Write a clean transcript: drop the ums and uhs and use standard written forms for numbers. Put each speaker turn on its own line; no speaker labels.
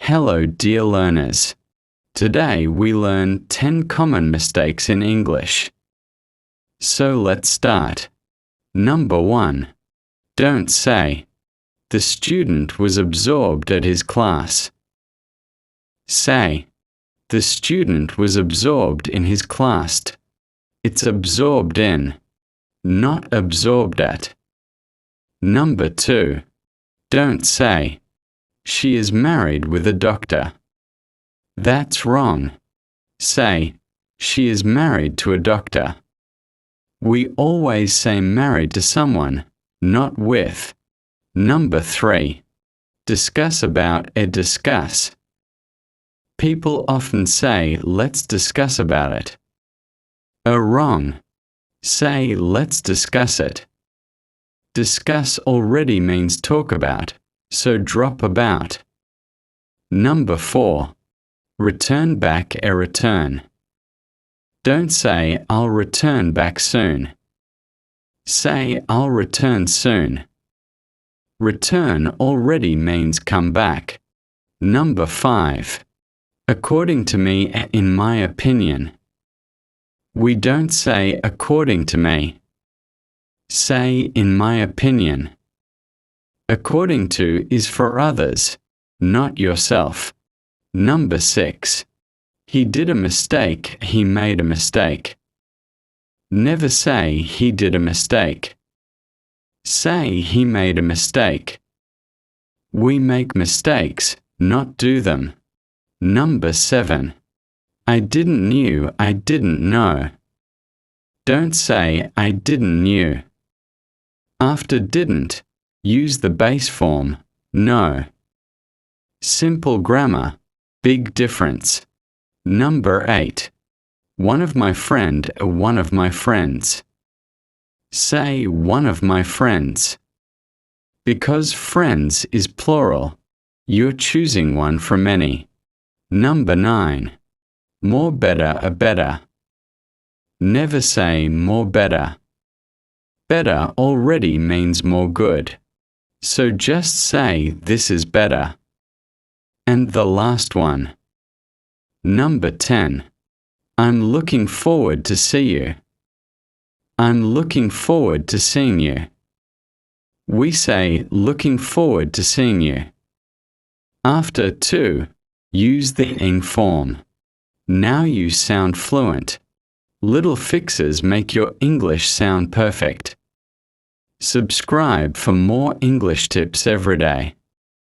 Hello, dear learners. Today we learn 10 common mistakes in English. So let's start. Number 1. Don't say, "The student was absorbed at his class." Say, "The student was absorbed in his class." It's absorbed in, not absorbed at. Number 2. Don't say, "She is married with a doctor." That's wrong. Say, "She is married to a doctor." We always say married to someone, not with. Number 3. Discuss about or discuss. People often say, "Let's discuss about it." Wrong. Say, "Let's discuss it." Discuss already means talk about, so drop about. Number 4. Return back or return. Don't say, "I'll return back soon." Say, "I'll return soon." Return already means come back. Number 5. According to me, in my opinion. We don't say according to me. Say in my opinion. According to is for others, not yourself. Number 6. He did a mistake, he made a mistake. Never say he did a mistake. Say he made a mistake. We make mistakes, not do them. Number 7. I didn't knew, I didn't know. Don't say I didn't knew. After didn't, use the base form, know. Simple grammar, big difference. Number 8. One of my friend, one of my friends. Say one of my friends. Because friends is plural, you're choosing one from many. Number 9. More better or better. Never say more better. Better already means more good. So just say this is better. And the last one. Number 10. I'm looking forward to see you. I'm looking forward to seeing you. We say looking forward to seeing you. After to, use the ing form. Now you sound fluent. Little fixes make your English sound perfect. Subscribe for more English tips every day.